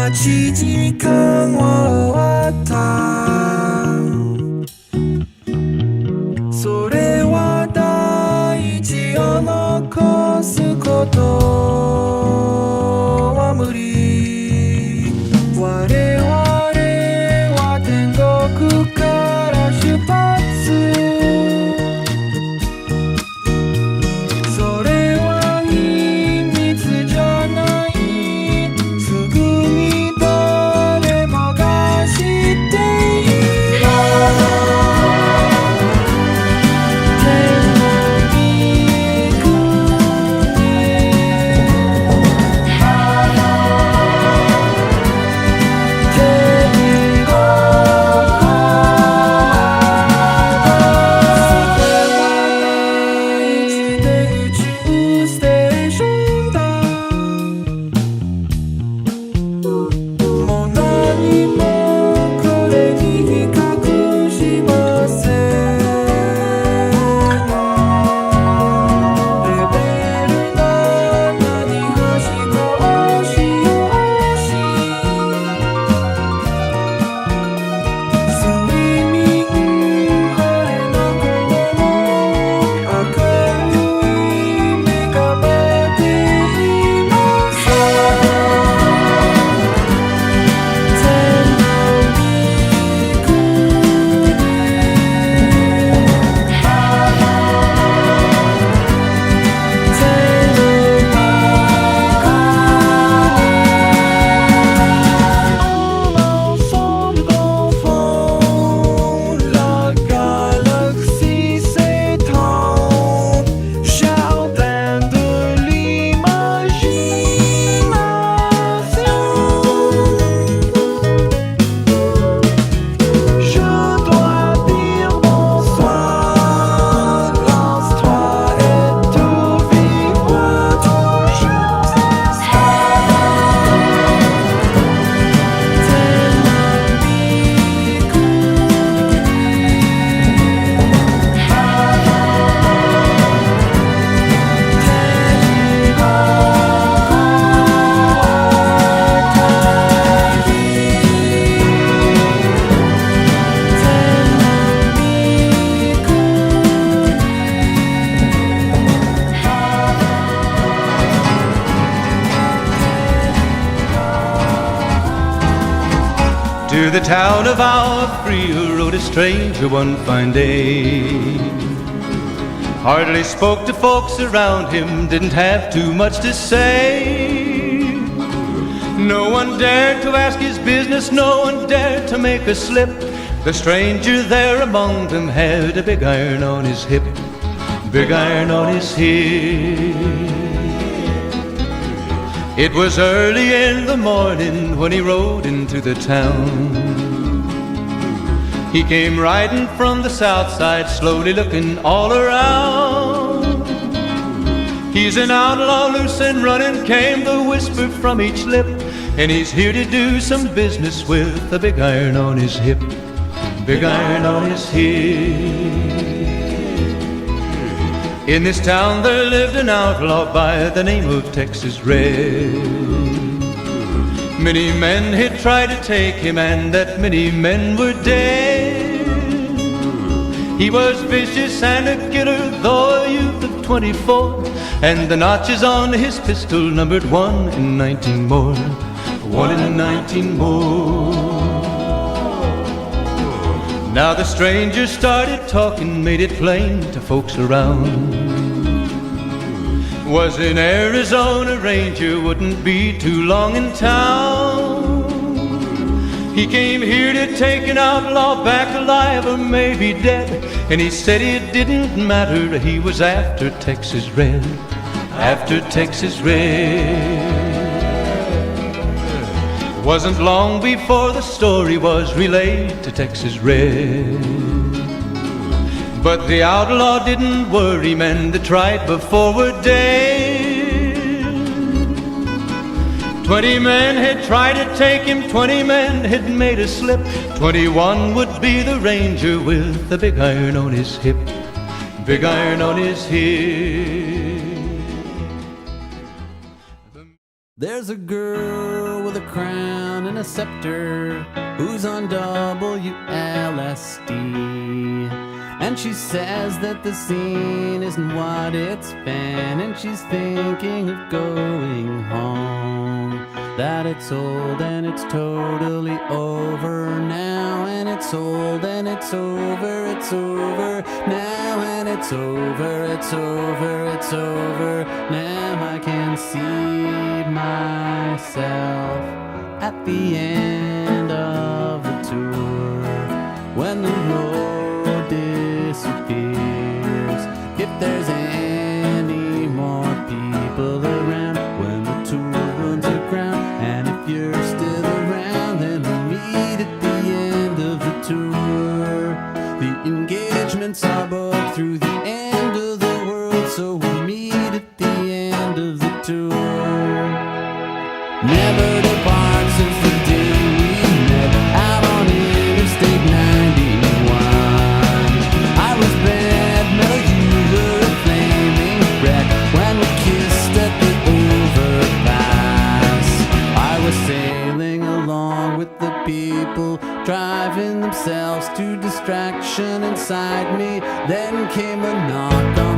待ち時間は終わった。それは大事を残すことは無理。我々は天国から出発。それは秘密じゃない。すぐに誰もが知っている。To the town of our free rode a stranger one fine day. Hardly spoke to folks around him, didn't have too much to say. No one dared to ask his business, no one dared to make a slip. The stranger there among them had a big iron on his hip, big iron on his hip. It was early in the morning when he rode into the town. He came riding from the south side, slowly looking all around. He's an outlaw, loose and running, came the whisper from each lip, and he's here to do some business with a big iron on his hip, big iron on his hip. In this town there lived an outlaw by the name of Texas Red. Many men had tried to take him, and that many men were dead. He was vicious and a killer, though a youth of 24, and the notches on his pistol numbered 1 in 19 more, 1 in 19 more. Now the stranger started talking, made it plain to folks around. Was an Arizona Ranger, wouldn't be too long in town. He came here to take an outlaw back alive or maybe dead, and he said it didn't matter, he was after Texas Red, after Texas Red. Wasn't long before the story was relayed to Texas Red. But the outlaw didn't worry, men that tried before were dead. 20 men had tried to take him, 20 men had made a slip. 21 would be the ranger with the big iron on his hip, big iron on his hip. There's a girl with a crown and a scepter who's on WLSD, and she says that the scene isn't what it's been, and she's thinking of going home, that it's old and it's totally over now, and it's old and it's over now, and it's over now. I can see myself at the end of the tour when the road disappears, if there's any more people around when the tour runs aground, and if you're still around, then we'll meet at the end of the tour. The engagements are booked through the end of the world, so we'll meet at the end of the tour. Never depart since the day we met out on Interstate 91. I was bad, Mel, you were a flaming wreck when we kissed at the overpass. I was sailing along with the people, driving themselves to distraction inside me. Then came a knock on